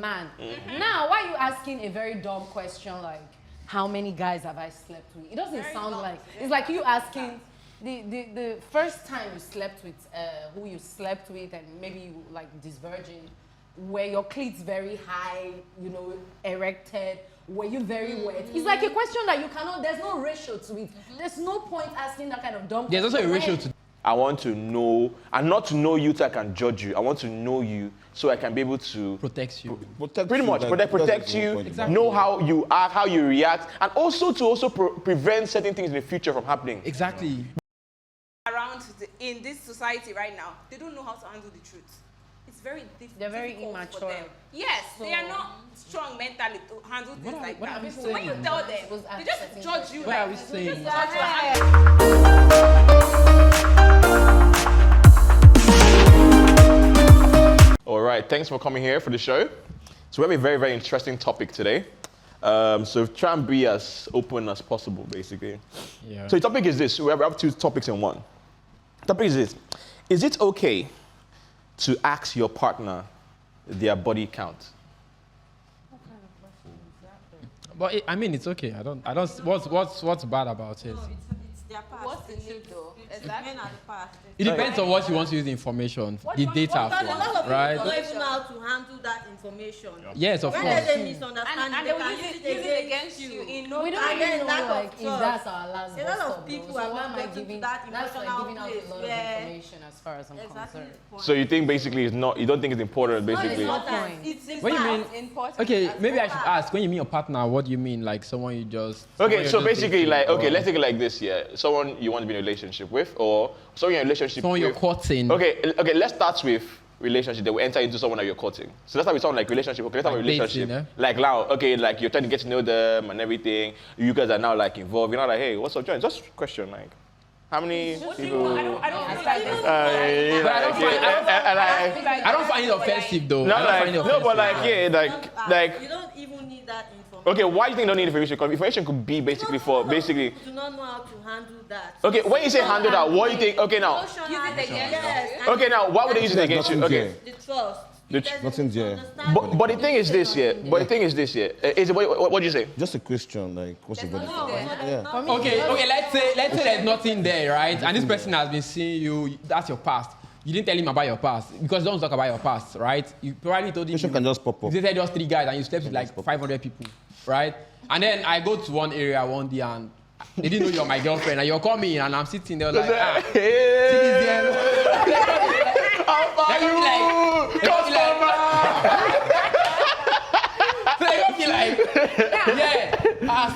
man. Now, why are you asking a very dumb question like, how many guys have I slept with? It doesn't sound like, it's like you asking the first time you slept with who you slept with, and maybe you like this virgin, were your cleats very high, you know, erected? Were you very wet? It's like a question that you cannot, there's no ratio to it. There's no point asking that kind of dumb question. There's also a ratio to. I want to know, and not to know you so I can judge you. I want to know you so I can be able to Protect you. pretty much protect you, Exactly. know how you act, how you react, and also to prevent certain things in the future from happening. Exactly. Around in this society right now, they don't know how to handle the truth. It's very difficult. They're very for immature. them. Yes, so they are not strong mentally to handle things like what that. are we So when you saying? tell them, they just judge you. What are like, we they saying? just judge you. All right, thanks for coming here for the show. So we have a very, very interesting topic today. So try and be as open as possible, basically. Yeah. So the topic is this. We have two topics in one. The topic is this. Is it okay to ask your partner their body count? But I mean, it's okay. I don't. What's bad about it? No, it's their past. What's the need though? Men are the past. It depends on what you want to use the information, the data Because a lot of for, people right? don't even know how to handle that information. Yes, of When course. there's a misunderstanding, And they they will can use use it against you in no We don't And even then know lack of like if trust. that's our last A lot bus of stop, people though. have So why not am I gotten to giving that that's like emotional giving out a place lot of where- information as far as I'm concerned. So you think basically it's not, you don't think it's important, basically? not point. It's What do you mean? important. Okay, maybe I should ask. When you mean your partner, what do you mean? Like someone you just. Okay, someone so you're just basically, dating, like, okay, or let's take it like this, yeah. Someone you want to be in a relationship with, or someone you're in a relationship someone with. you're courting. Okay, let's start with relationship. Then we enter into someone that you're courting. So let's start with someone like relationship. Okay, let's start with Like relationship. dating, Like now, okay, like you're trying to get to know them and everything. You guys are now like involved. You're not like, hey, what's up, John? Just question like, how many people? I don't I don't find it offensive though. Not I don't like, find it no, but offensive. like, yeah, like. You don't even need that information. Okay, why do you think you don't need information? Because information could be basically for basically. Do not know how to handle that. Okay, when you say handle that, what do you think? Okay, now. Use it against you. Okay, now, why would they use it against you? Okay. The trust. Nothing there. But the thing is this, yeah. Is it, what do you say? Just a question, like, what's your body? Okay. Let's say there's nothing there, right? And this person has been seeing you. That's your past. You didn't tell him about your past because don't talk about your past, right? You probably told him. Question can just pop up. You dated just 3 guys and you slept with like 500 people, right? And then I go to one area one day and they didn't know you're my girlfriend and you're coming and I'm sitting there like, see this girl.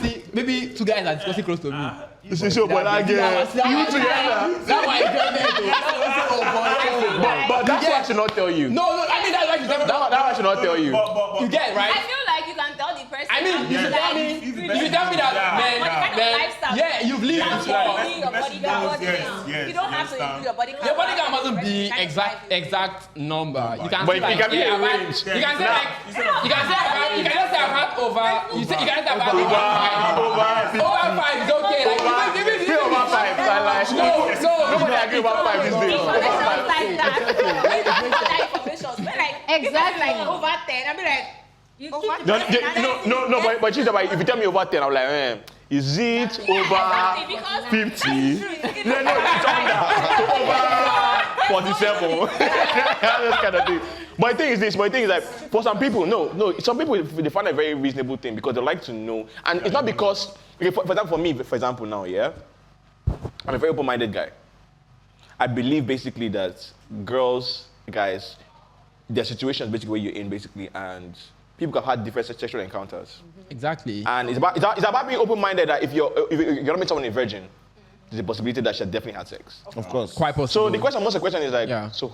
See, maybe 2 guys are discussing close to me. This is your boy again. You together. That's why I get But that's why I should not tell you. No, I mean that's why you tell me. That I should not tell you. You get it, right? I feel like you can tell the person. I mean, you should tell me that, man, yeah, you've lived before. Your body count. You don't have to include your body count. Your body count mustn't be exact number. You can But say it like, can be a I've had- range. You can say like, you can just say I've had over. You can just say I've had over 5 is okay. Like Say over 5. Nobody agree about 5 these days. Information like that. You don't know that information. So like, Exactly. like over 10, I'll be like, No, but she's like, if you tell me over 10, I'm like, man, is it over 50? No, it's under. So over 47. That kind of thing. But the thing is this, like, for some people, no, some people, they find a very reasonable thing because they like to know. And it's not because, okay, for example, for me, for example, now, yeah, I'm a very open-minded guy. I believe basically that girls, guys, their situations basically where you're in, basically, and people have had different sexual encounters. exactly. And it's about being open-minded that if you're not meeting someone a virgin, there's a possibility that she had definitely had sex. Of course. Quite possible. So the question is like, Yeah. so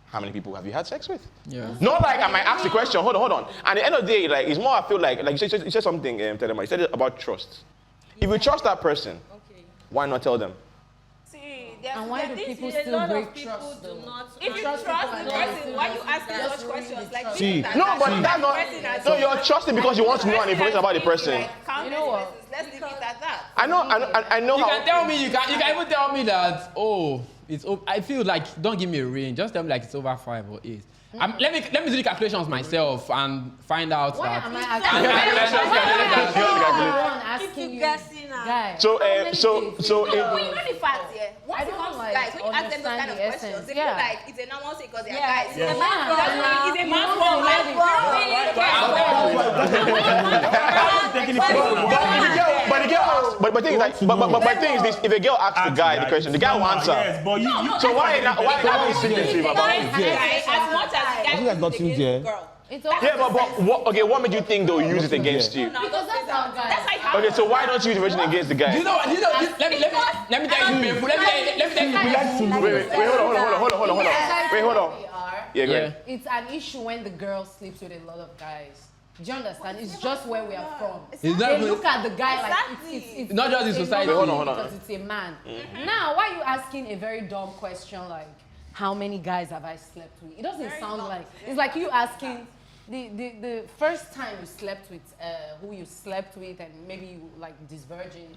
how many people have you had sex with? Yeah. Not like I might ask the question, hold on. At the end of the day, like it's more I feel like you said something, Tedema, you said it about trust. If you trust that person, why not tell them? And why do people A still lot break of people trust do though? not. if you trust the person, why you asking such questions? Like, See, No, but that's not. No, you're trusting because you want to know an information about the person. You know what? Let's leave it at that. I know You how. can tell me. You can even tell me that. Oh, I feel like don't give me a range. Just tell me like it's over 5 or 8. Let me do the calculations myself and find out Why that. am I asking you guessing guys? So, No, when you know the facts, yeah. Once I it don't comes to like guys, when you ask them those kind of understand the questions, essence, they yeah. feel like it's a normal thing because they're Yeah. guys. Yeah. It's a man's fault. Like, we don't really care. But the thing is like, but thing is this: if a girl asks the guy the question, the guy will answer. Yes, but you So why not be secretive about it? As much as the guy think there's nothing against there. the girl. It's okay. Yeah, but what made you think they'll use it against you? No, Because that's how guys. That's how it happens. Okay, so why don't you use the version against the guy? Let me tell you painful. Let me tell you. Wait, hold on. Wait, hold on. Yeah, go ahead. It's an issue when the girl sleeps with a lot of guys. Do you understand? It's just where we are from. It's They not- look at the guy like Exactly. it's Not just in a society. normal Wait, hold on. because it's a man. Now, why are you asking a very dumb question like, how many guys have I slept with? It doesn't sound like, it's like you asking the first time you slept with who you slept with and maybe you like this virgin,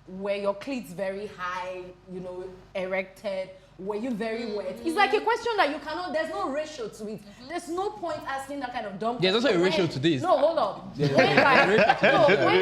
were your cleats very high, you know, erected? Were you very wet? It's like a question that you cannot, there's no ratio to it. There's no point asking that kind of dumb There's also a question. ratio to this. No, hold up. When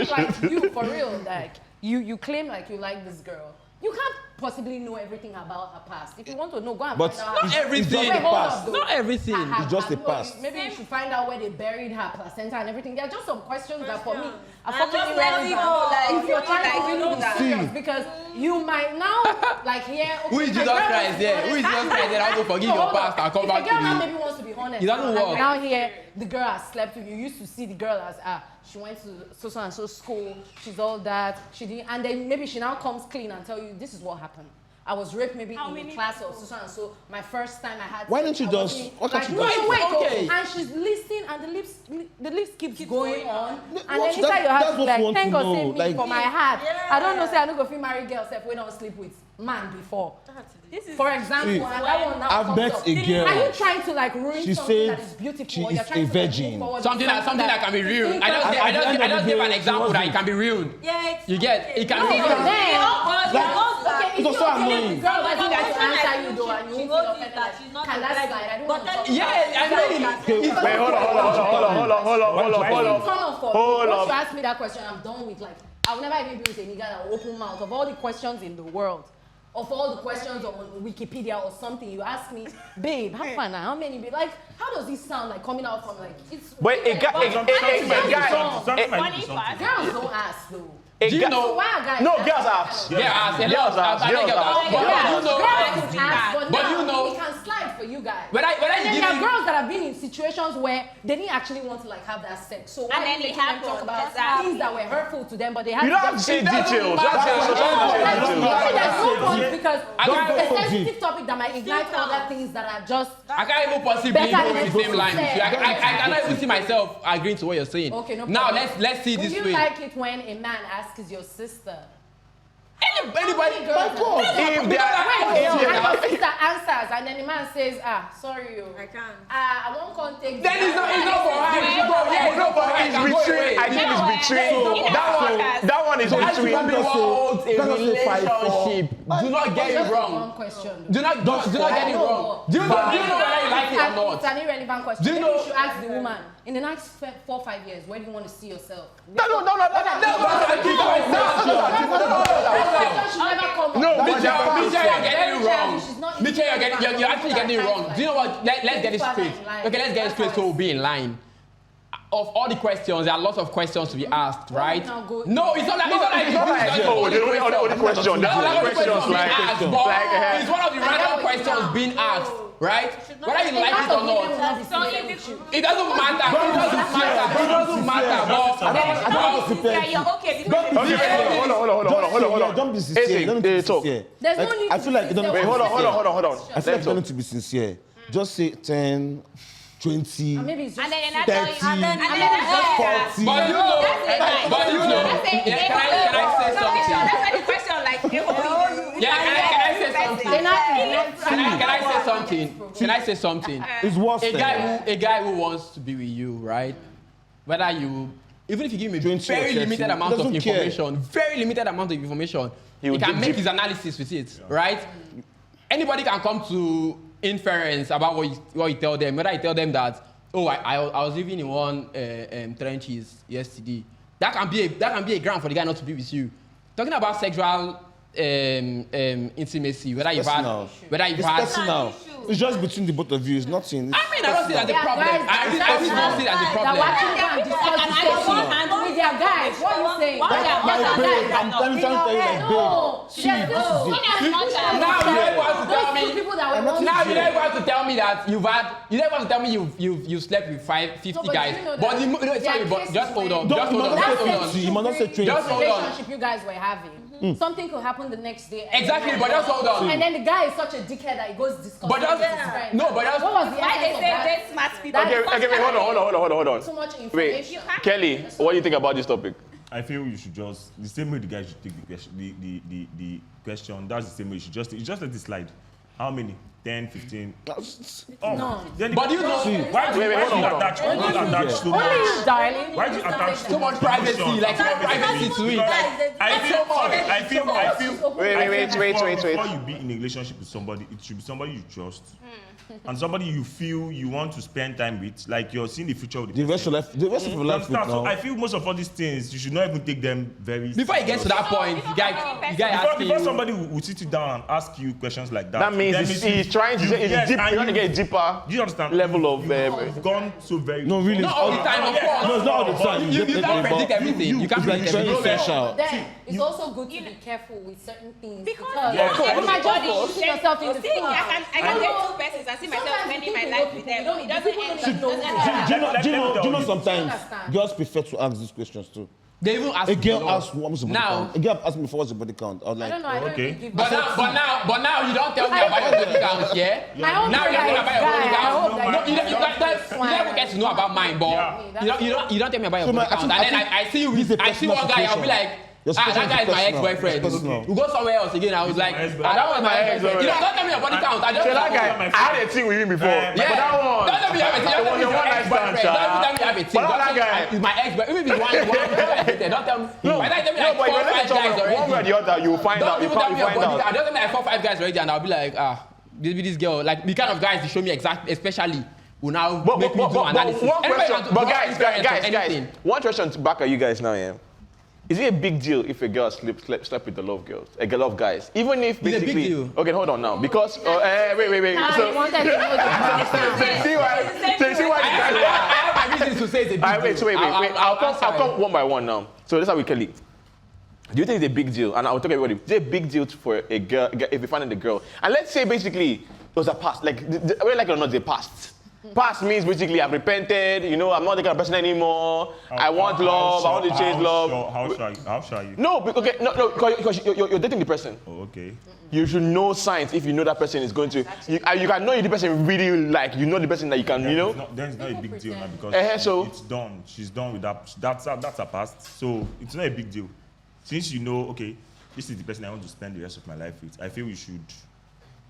like you, for real, like, you claim like you like this girl. You can't possibly know everything about her past. If you want to know, go and But find out. it's everything. just Wait, a hold past. up, though. Not everything. It's just a No, past. Maybe you should find out where they buried her placenta and everything. There are just some questions that for me are I'm fucking just irrelevant. letting go, like, If you're trying to like, really you know be that. serious, because you might now like hear. Who is okay, Jesus my girl Christ? is Yeah, honest. who is Jesus Christ? Then I'll go forgive No, your hold on. past and come If back a girl now to maybe you. wants to be honest. It doesn't and work. Now here, the girl has slept with you. You used to see the girl as she went to so and so school. She's all that. She didn't, and then maybe she now comes clean and tell you this is what happened. I was raped maybe in the class of so and so. My first time I had. Why sex, don't you I just- wasn't- why can't like, you no, just- wait, Okay. and she's listening, and the lips keeps going on, and then What- inside your that's heart, what like, we want thank to God know, save me like- for my heart. Yeah. I don't know, say I don't go feel married girl, self we don't sleep with man before. For example, See, and that one now I've comes met up. a girl. Are you trying to like ruin She something said that is beautiful? she or you're is trying a to, like, virgin. move forward Something with that can be ruined. I just At the end of the gave day, an she example that wasn't. it can be ruined. Yeah, it's You get it can No, be but ruined. then, Like, it was so annoying. the girl doesn't want to answer you though, and you She won't knows feel it, offended. that Like, she's not can a that virgin. slide? I don't But want to talk then- Yeah, I mean, Wait, hold on. Turn off for me. Hold Once up. you ask me that question, I'm done with like, I'll never even be with a nigga that will open mouth. Of all the questions in the world, of all the questions on Wikipedia or something, you ask me, babe, have fun now. How many, babe? Like, how does this sound like coming out from like, it's. But a guy, Something might be Funny something. part. Girls don't ask though. Do you So know? why are guys? No, asking girls that ask. kind of- Yeah, ask. Girls ask. I think about- Girls but ask. you know, Girls can ask, but But now you know- it can slide for you guys. Whether And then you there are give girls that have been in situations where they didn't actually want to like have that sex. So why And then are you it making them happened. talk about Exactly. things that were hurtful to them, but they had You don't have to say details. You don't have to say there's no point because Don't it's go a so sensitive deep. topic that might ignite other things that are just. I can't even possibly Better go than with the same line with you. said. I cannot even see myself agreeing to what you're saying. Okay, no Now problem. let's see Would this you way. like it when a man asks your sister? Anybody? Girls If they and are, your sister answers, and then the man says, sorry, you. I can't. I won't contact. Then it's not for her. It's not- yeah, it's not for her. It can go away. I think it's between. That one is As you between. can be holds a Let's just say 5'4". relationship. Do not get it One wrong. question. Do not get it wrong. Do you know whether you like it or It's not? an irrelevant question. Do you Maybe know- you should ask the woman in the next 4 or 5 years, where do you want to see yourself? No. No, Mitchell, you're getting it wrong. She's not Mitchell, you're actually getting it wrong. Do you know what? Let's get it straight. Okay, let's get it straight so we'll be in line. Of all the questions, there are lots of questions to be asked, right? No, it's not like the question. That's not the questions being like asked, but it's one of the random questions being asked, right? Whether you like it or not. It doesn't matter. Yeah, you're okay. Hold on. Don't be sincere. Don't be talk. sincere. There's no Like, need I to feel like be you don't. sincere. Wait, hold on. I feel like you don't need to be sincere. Just say 10, 20, Maybe it's just. And then 30, and then that's 40. But you know, That's it. can I say something? That's why the question like, Yeah, can I say something? Can I say something? It's worse. A guy who wants to be with you, right? Whether you, even if you give me 20 or very 30, limited amount of doesn't care. information, he will can dig make deep. his analysis with it, right? Anybody can come to inference about what you tell them. Whether you tell them that, oh, I was living in one trenches yesterday. That can be a ground for the guy not to be with you. Talking about sexual intimacy, whether you've had. Personal. It's just between the both of you. It's nothing. I mean, I don't see that as a problem. I really don't see that as a problem. With their guys, what are you saying? I'm trying to tell you, like, babe, see, this is it. Now you don't want to tell me. Now you don't want to tell me that you've had. You don't want to tell me you slept with 50 guys. But just hold on. You must not say 20. Just hold on. Relationship you guys were having. Something could happen the next day. Exactly, but just hold on. And then the guy is such a dickhead that he goes discussing But just with his friend. no, but just What was the Why they essence of say that? they smart people? Okay, wait, hold on. Too much Wait, information. Kelly, what do you think about this topic? I feel you should just the same way the guy should take the question. The question. That's the same way you should just let it slide. How many? 10, 15. No. Then But you know, why do you attach so Only you, much? darling. Why do you attach too much privacy, like too much privacy to it. I feel. Wait. Before you be in a relationship with somebody, it should be somebody you trust. And somebody you feel you want to spend time with, like you're seeing the future with The rest of your life with So now. I feel most of all these things, you should not even take them very Before you get to that point, the guy asking before you. somebody will sit you down and ask you questions like that. That means then he's trying to trying to get a deeper do you understand? level of. You've gone so very. No, really. Not all the time, of course. No, it's not all the time. You can't predict everything. You can't It's like predict very everything. essential. Then it's also good to be careful with certain things because Yeah, of course. you might just put yourself in the See, floor. I can date two persons and see myself spending my life with them. It doesn't end. Do you know sometimes understand. girls prefer to ask these questions too? They even ask A me girl a lot. asked what's the body Now- count. A girl asked me for what's the body count. I was I like, don't know. I don't Okay. even give But now you don't tell me about your body count, yeah? My own Now you guy don't tell me about your body is guy. I hope count. that No, you you never get to know about mine, but you don't tell me about your So, body man, count. I And then think I see you this is with, a I see one personal guy, I'll be situation. like, Your that situation guy is is my personal. ex-boyfriend. It's personal. We go somewhere else again, I was like, that was my ex-boyfriend. You don't tell me your body count. I just So that guy, I had a thing with him before. Yeah. But that one. Don't tell me you have a thing. Don't tell me Your your one night stand, ex-boyfriend. Don't tell me you have a thing. But Don't that tell me guy- it's my ex-boyfriend. Even if it's one I dated, don't tell me. By the time you tell me No, like but 4 or 5 guys one way or already. the other, you will find Don't out. You even tell me your find body out. count. Don't tell me like 4 or 5 guys already, and I'll be like, this girl, like the kind of guys they show me exactly, especially will now make me do analysis. one Anybody question, want to but do guys, experience or anything. one question back at you guys now, yeah. Is it a big deal if a girl slept with a lot of girls, a lot of guys, even if It's a big basically? deal. Okay, hold on now, because wait. I So wanted to know the see why? I have my reasons to say it's a big deal. Wait. I'll come one by one now. So that's how we Kelly. Do you think it's a big deal? And I'll tell everybody, is it a big deal for a girl if you find a girl? And let's say basically it was a past, like whether like it or not, the past. Past means basically I've repented, I'm not the kind of person anymore. I want love, I want to change love. How sure are you? No, because you're dating the person. Oh, okay. You should know signs if you know that person is going to. You can know if the person really like. You know the person that you can. Then it's not a big deal now because so- it's done. She's done with that. That's her past. So it's not a big deal. Since you know, okay, this is the person I want to spend the rest of my life with. I feel we should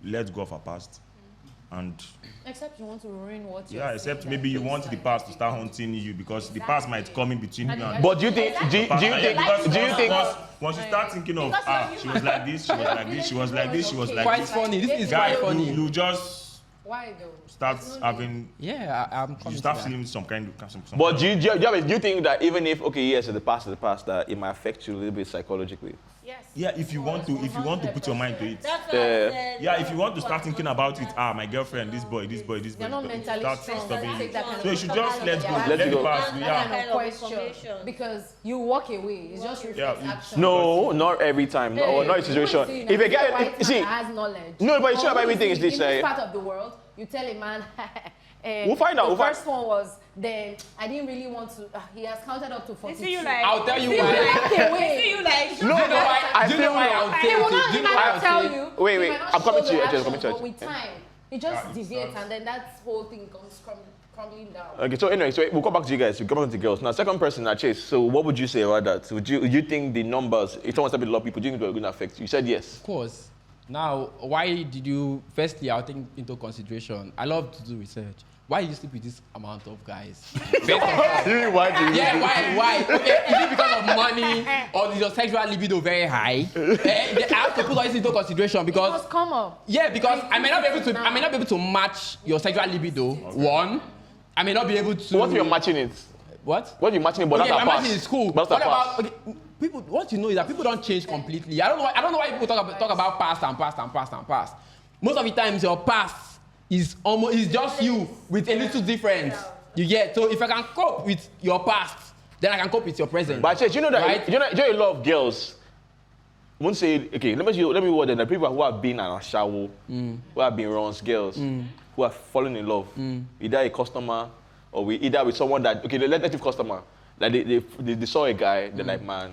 let go of her past. And Except you want to ruin what you're except saying, maybe you that want things the like past to this. start haunting you because the past might come in between you and. But do you think? Once you start thinking of she was like this, she was like this, she was like this, she was like Quite this. funny. This is Guy, quite funny. you just Why though? start having. Yeah, I'm You coming start to that. feeling some kind of. But do you think that even if yes, the past, that it might affect you a little bit psychologically? Yes. Yeah, if you want to put your mind to it. That's what I said. Yeah, if you want to start thinking about it, my girlfriend, this boy. They're not mentally start strong. stopping Take it. that kind So of you should just let go. Let Let it it go. pass. that Yeah. kind of question because you walk away. It's just reflex Yeah, action. No, not every time. No, not a situation. If a guy, see, has knowledge. No, but it's not Or about everything is this, in this part of the world, you tell a man. We'll find out, The we'll find- first one was then I didn't really want to. He has counted up to 42. See you like. I'll tell you See why. See you like. Do you know why? Do you know why I'll He will not. take He might not tell you. Wait, He might not I'm coming show to you, the Ejel, coming actions, to you. But with time, he just deviates, and then that whole thing comes crumbling down. Okay, so anyway, we'll come back to you guys. We'll come back to the girls. Now, second person, Chase. So what would you say about that? Would you think the numbers, if someone slept with a lot of people, do you think they're going to affect you? You said yes. Of course. Now, why did you? Firstly, I'll take into consideration. I love to do research. Why did you sleep with this amount of guys? First of all. Why do you? Yeah, why? Okay, is it because of money or is your sexual libido very high? I have to put all this into consideration It because must come up. yeah, because I may not be able to match your sexual libido. One, I may not be able to. What if you're matching it? What? What if you're matching it, but Okay, that's a my pass? matching is cool. But What that's a pass. about okay? People, what you know is that people don't change completely. I don't know why people talk about past and past and past and past. Most of the times your past is just you with a little difference. You get so if I can cope with your past, then I can cope with your present. But you know that right? you know a lot of girls won't say, okay, let me word the people who have been an ashawo, who have been runs girls, who have fallen in love, either a customer or either with someone that let's say customer. Like they saw a guy, they're like, man,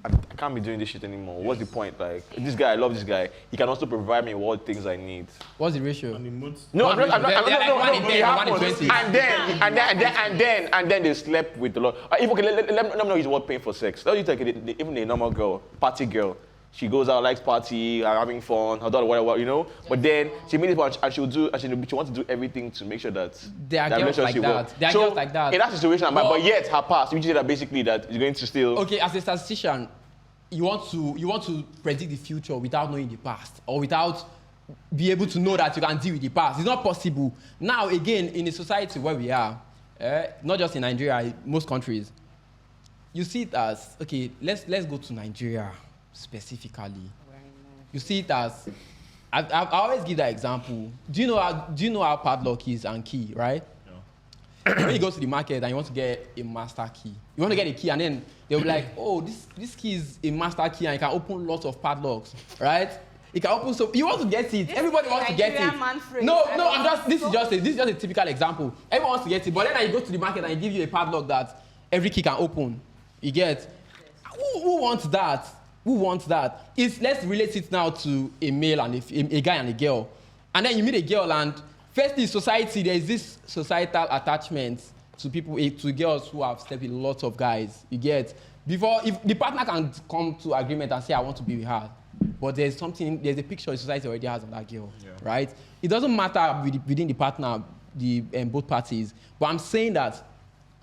I can't be doing this shit anymore. What's the point? Like, this guy, I love this guy. He can also provide me all things I need. What's the ratio? No, I'm not. And then they slept with a lot. Even let me know he's what paying for sex. Let's take even a normal girl, party girl. She goes out, likes party, having fun, her daughter, whatever, you know. But then she meets people and she wants to do everything to make sure that there are girls like that. There are girls like that. In that situation, but yet her past, which is that basically that is going to still. Okay, as a statistician, you want to predict the future without knowing the past or without be able to know that you can deal with the past. It's not possible. Now, again, in a society where we are, not just in Nigeria, most countries, you see it as okay. Let's go to Nigeria. Specifically, you see it as I always give that example. Do you know how padlock is and key, right? No. When you go to the market and you want to get a master key, you want to get a key and then they'll be like, oh, this key is a master key and it can open lots of padlocks, right? It can open so you want to get it. Everybody wants to get it. No, this is just a typical example. Everyone wants to get it, but then you go to the market and they give you a padlock that every key can open. You get? Who wants that? Who wants that? Let's relate it now to a male and a guy and a girl. And then you meet a girl and firstly, society, there is this societal attachment to people, to girls who have slept with lots of guys. You get? Before, if the partner can come to agreement and say, I want to be with her, but there's a picture society already has of that girl, right? It doesn't matter within the partner, both parties, but I'm saying that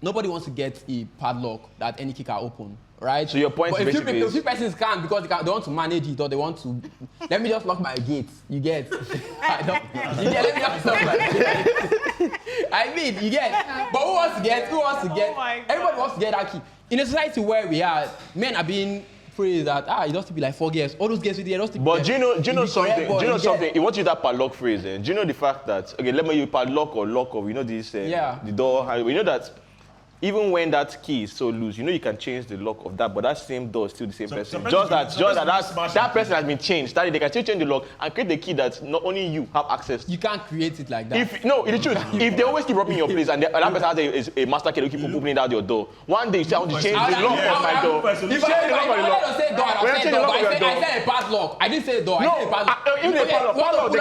nobody wants to get a padlock that any key can open. Right? So your point but basically is... a few persons can because they want to manage it or they want to... Let me just lock my gate. You get? Let me just lock my gate. I mean, you get? But who wants to get? Everybody wants to get that key. In a society where we are, men are being praised that, it has to be like 4 girls. All those girls with there, But do you know something? Do you know something? You want to use that padlock phrase, do you know the fact that, okay, let me use padlock or lock or, this, the door, you know that even when that key is so loose, you can change the lock of that, but that same door is still the same person. Just that person has been changed. They can still change the lock and create the key that not only you have access to. You can't create it like that. In the truth, if they always keep robbing your place and that person has a master key, they keep opening out your door. One day you say, I want to change the lock of my door. If I say door, I said a padlock. I didn't say door. I said a padlock. Even a padlock,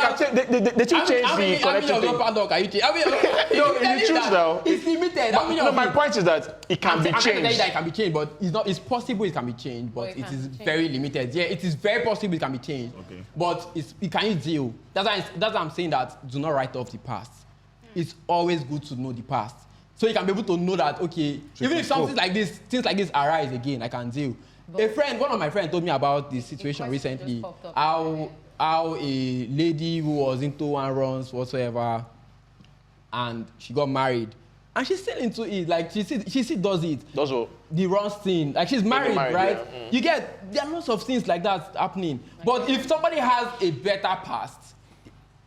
they still change the connection thing. Padlock are you changing? No, in the truth now. It's limited. No, my point is that it can be changed. I'm not that it can be changed, but it's possible it can be changed, but it is very limited. Yeah, it is very possible it can be changed. Okay. But it can you deal? That's why I'm saying that do not write off the past. It's always good to know the past. So you can be able to know that, okay, even if things like this arise again, I can deal. One of my friends told me about this situation recently. How a lady who was into one runs whatsoever, and she got married. And she's still into it. Like, she still does it. Does what? The runs thing. Like, she's married, right? Yeah. There are lots of things like that happening. But if somebody has a better past,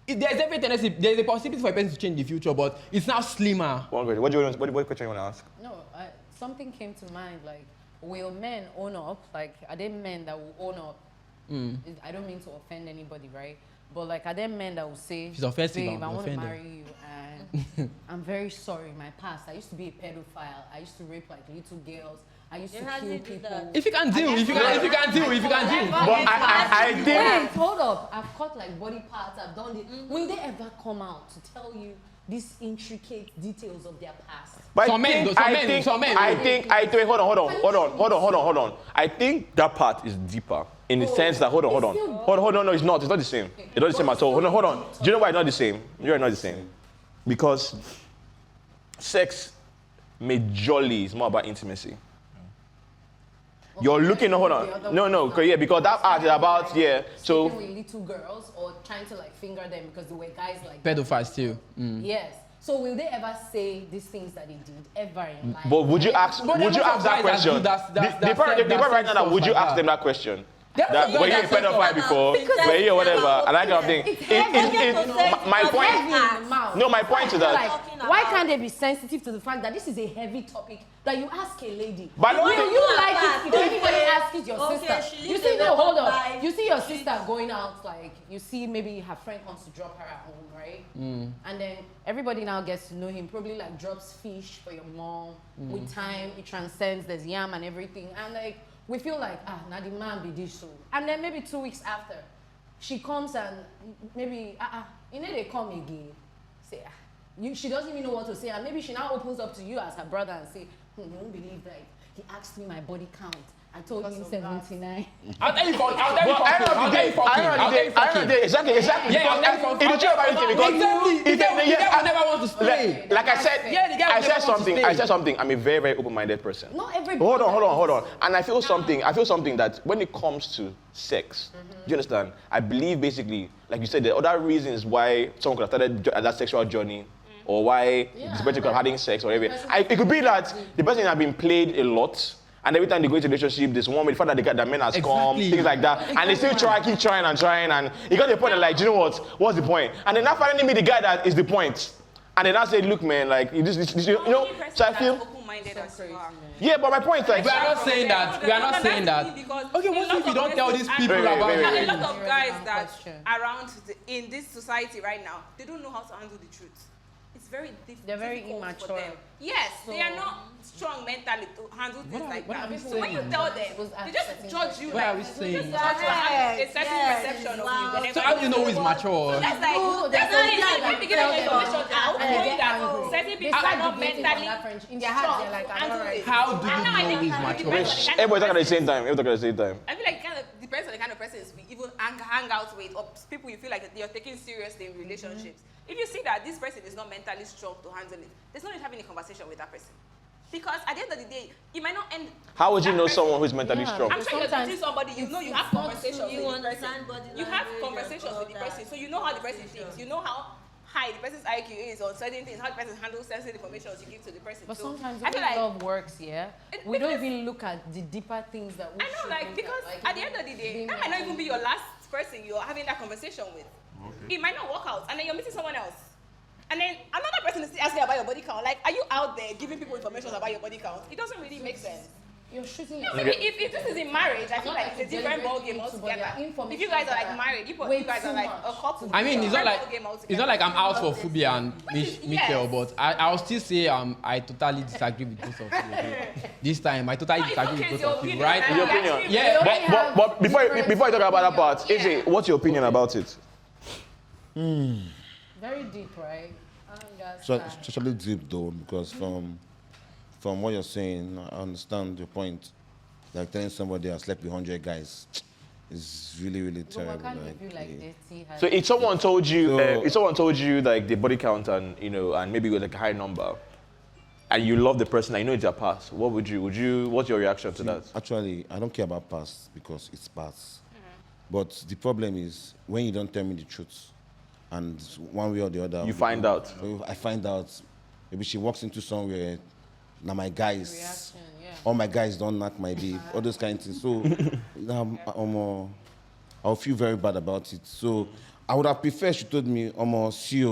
there's a possibility for a person to change the future, but it's now slimmer. What question you want to ask? No, something came to mind, like, will men own up? Like, are there men that will own up? I don't mean to offend anybody, right? But like, are there men that will say, she's offensive, babe, I want to marry you, and I'm very sorry, my past. I used to be a pedophile. I used to rape like little girls. I used to kill people. If you can deal. But I think. Wait, hold up. I've cut like body parts. I've done it. Will they ever come out to tell you these intricate details of their past? But some men. Hold on. I think that part is deeper. In the sense that, hold on. No, it's not the same. It's not the same at all. Hold on. Do you know why it's not the same? You're not the same. Because sex majorly is more about intimacy. You're looking, hold on. No, yeah, because that art is about, yeah. So, with little girls or trying to like finger them because they were guys like Pedophiles too. Yes. So will they ever say these things that they did ever in life? but would you ask that question? The part right now, would you ask them that question? That were you a pedophile before? Were you whatever? And that kind of thing. My point. No, my point to that. Like, why can't they be sensitive to the fact that this is a heavy topic that you ask a lady? But you like it if anybody asks it your sister. You see, no, hold on. You see your sister going out, like you see maybe her friend wants to drop her at home, right? And then everybody now gets to know him. Probably like drops fish for your mom. With time, it transcends. There's yam and everything, and like. We feel like, now the man be this so. And then maybe 2 weeks after, she comes and maybe, you know, they come again. Say, she doesn't even know what to say. And maybe she now opens up to you as her brother and say, you won't believe that he asked me my body count. I told him 79. I'll tell you fucking. I'll tell you fucking. Exactly. Yeah, it's true about it because the guy never want to stay. Like I said, I said something. I'm a very, very open-minded person. Not everybody. Hold on. And I feel something that when it comes to sex, do you understand? I believe basically, like you said, there are other reasons why someone could have started that sexual journey. Or why this person could have having sex or whatever. It could be that the person has been played a lot. And every time they go into a relationship, there's one with the fact that they get that men has come, things like that. And they still keep trying. And it got to the point that like, do you know what? What's the point? And then now finally meet the guy that is the point. And then I say, look, man, like, you know, so I feel. Yeah, but my point is like. We are not saying that. Okay, what if you don't tell these people about it? A lot of guys that around in this society right now, they don't know how to handle the truth. It's very difficult. They're very immature. For them. Yes, so, they are not strong mentally to handle things like that. So when you tell them, they just judge you. What are we saying? They just judge you and have a certain perception of you. Whenever so how do you know who is mature? That's like, that's not it. When we get information, I knowing that certain people are not mentally strong. How do you know who is mature? Everybody talking at the same time. I feel like it kind of depends on the kind of person we even hang out with, or people you feel like you're taking seriously in relationships. If you see that this person is not mentally strong to handle it, there's no need having a conversation with that person. Because at the end of the day, it might not end. How would you know someone who's mentally strong? I'm sure you're dating somebody, you know you have conversations you with the person. understand body You have language conversations and with the all person, that. so you know how the person thinks. You know how high the person's IQ is on certain things, how the person handles sensitive information you give to the person. But so sometimes I feel like love works, we don't even look at the deeper things that we I know, like, because at the end of the day, that might not even be your last person you're having that conversation with. Okay. It might not work out, and then you're meeting someone else. And then another person is still asking about your body count. Like, are you out there giving people information about your body count? It doesn't really make sense. You're shooting. If this is in marriage, I feel like it's a different ballgame altogether. If you guys are like married, you guys are like a couple. I mean, it's not like I'm out for Phobia and Michelle, but I'll still say I totally disagree with both of you. This time, I totally disagree with both of you, right? Your opinion. Yeah. But before you talk about that part, AJ, what's your opinion about it? Very deep, right? So it's especially deep though, because from what you're saying, I understand your point. Like telling somebody I slept with 100 guys is really, really terrible. So if someone told you, like the body count and and maybe with like a high number, and you love the person, and you know it's your past, what's your reaction to that? Actually, I don't care about past because it's past. But the problem is when you don't tell me the truth, and one way or the other, You find out. I find out. Maybe she walks into somewhere. Now my guys, all my guys don't knock my babe, all those kind of things. So I'll feel very bad about it. So I would have preferred she told me, see,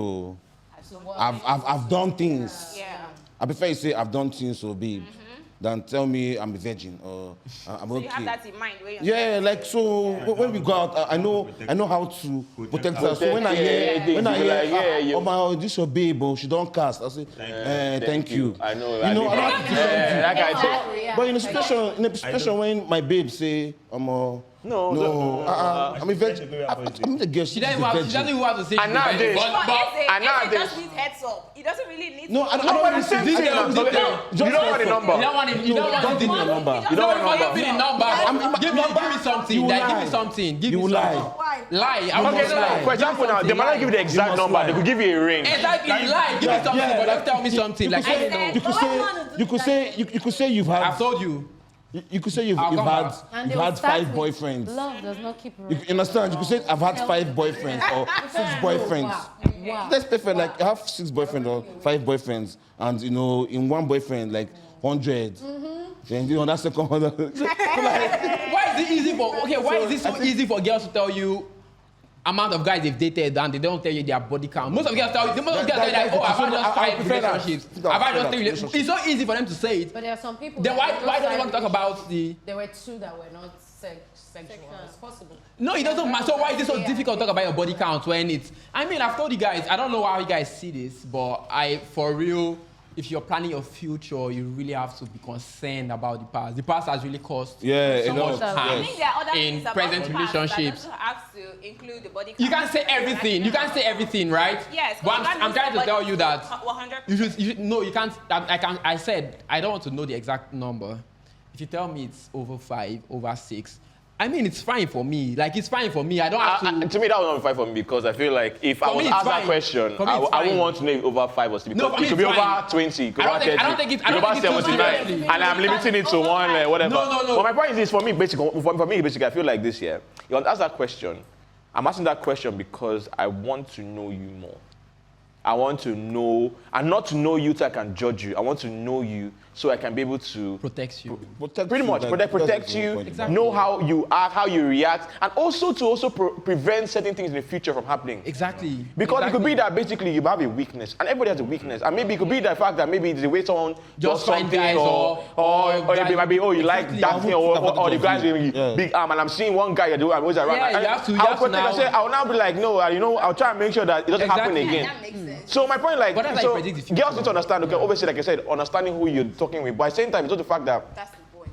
I've done things. Yeah. I prefer you say I've done things, so babe, than tell me I'm a virgin or I'm okay. You have that in mind. Yeah, like so when we go out, I know how to protect her. So when I hear, this your babe, she don't cast. I say, thank you. I know. I don't have to defend that guy you. But in a situation when my babe say, I'm a virgin. I'm the girl. She doesn't even have to say. And nowadays, just needs heads up. He doesn't really need. No, I don't want to say this. You don't want a number. You don't want it. You don't give me a number. You don't want to give me a number. Give me something. Like, give me something. You lie. Lie. Okay, for example, now they might not give you the exact number. They could give you a ring. Exactly. Lie. Give me something, but don't tell me something. Like, you could say you've had. I've told you. You could say you've I'll come had back. And you've they'll had start 5 with, boyfriends. Love does not keep. You understand? You could say I've had 5 boyfriends or 6 boyfriends. Wow. That's perfect. Like I have 6 boyfriends or 5 boyfriends, and you know, in one boyfriend, like 100. Then you know that second one. Like, Why is it easy for why is it so easy for girls to tell you amount of guys they've dated and they don't tell you their body count? Most of girls tell you, most of girls say that, oh, I've had just 5 relationships. I've had just 3 relationships. It's so easy for them to say it. But there are some people. Then that why don't you just want to talk about the? There were 2 that were not sexual. It's possible. No, it doesn't matter. So why is it so Yeah. difficult to talk about your body count when it's? I mean, I've told you guys. I don't know how you guys see this, but for real, if you're planning your future, you really have to be concerned about the past. The past has really caused yeah, so much enough. I harm think there are other in things about present the past relationships. that doesn't have to include the body count. You can't say everything. You can't say everything, right? Yes, But I'm trying to tell you that 100%. you should no, you can't. I said I don't want to know the exact number. If you tell me it's over 5, over 6, I mean it's fine for me. Like it's fine for me. I don't have to. To me, that was not fine for me because I feel like if I For me, was it's asked that fine. question, For me, I it's wouldn't fine. want to know if over 5 or 6 No, because for me, it could be it's fine. over 20, it could be I over don't 30, think it- I it don't could be think over it's too 79, seriously. and I'm limiting it to one, whatever. No. But my point is this: for me, basically, for me, basically, I feel like this year. You want to ask that question. I'm asking that question because I want to know you more. I want to know, and not to know you so I can judge you. I want to know you so I can be able to Protects you. pretty much protect you, Exactly. know how you act, how you react, and also to prevent certain things in the future from happening. Exactly. Because it could be Exactly. that basically you have a weakness, and everybody has a weakness, and maybe it could be the fact that maybe it's the way someone does Just find something, guys or guys- it might be, oh, you like Exactly. dancing, or the guys with Yeah. big arm, and I'm seeing one guy I'm always around. Yeah, and you have to- you I'll have to protect. I now- say I'll now be like, no, I'll try and make sure that it doesn't happen Exactly. again. That makes sense. So my point, like, But that's how so you predict the future. girls need to understand. Okay, obviously, like I said, understanding who you're talking with, but at the same time, it's not the fact that. That's the point.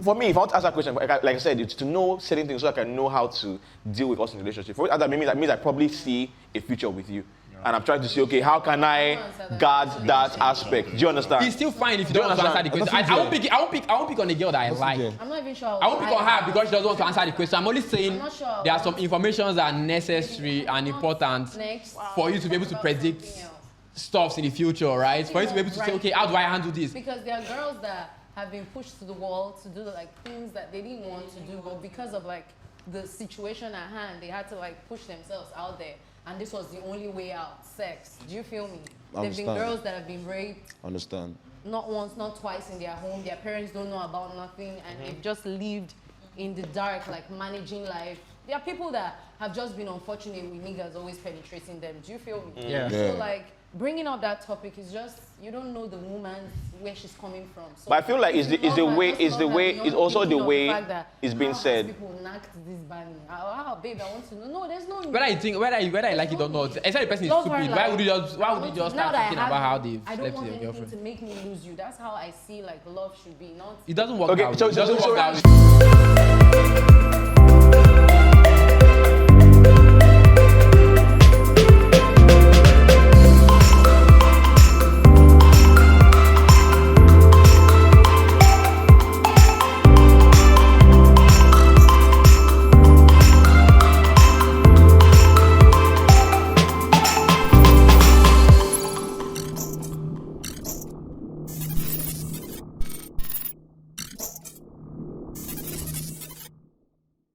For me, if I want to ask that question, like I said, it's to know certain things so I can know how to deal with us in a relationship. For that means I probably see a future with you. And I'm trying to see, okay, how can I guard that aspect? Do you understand? It's still fine if you Do don't you want to answer the understand? question. I won't pick on a girl that I like. I'm not even sure. I won't pick on her because she doesn't want to answer the question. I'm only saying I'm not sure. there are some informations that are necessary and important Next. for you to be able to predict Something else. stuff in the future, right? For you to be able to say, okay, how do I handle this? Because there are girls that have been pushed to the wall to do like things that they didn't want to do, but because of like the situation at hand, they had to like push themselves out there, and this was the only way out. Sex. Do you feel me? There've been Understand. girls that have been raped, Understand. not once, not twice in their home. Their parents don't know about nothing, and they've just lived in the dark, like managing life. There are people that have just been unfortunate with niggas always penetrating them. Do you feel me? Yeah. Yeah. So like bringing up that topic is just you don't know the woman where she's coming from. So But I feel like it's if you the love her, way, just it's the love her way, beyond it's also the thinking of way fact that, it's being how has said. people knocked this banning. Babe, I want to know. No, there's no need. Whether I like it or not, except the person is Love her stupid. like- Why would you just Now start that I thinking have about how you, they've I don't slept want with your anything girlfriend? to make me lose you. That's how I see like love should be. Not It doesn't work Okay, out. so- It doesn't so- work so- out.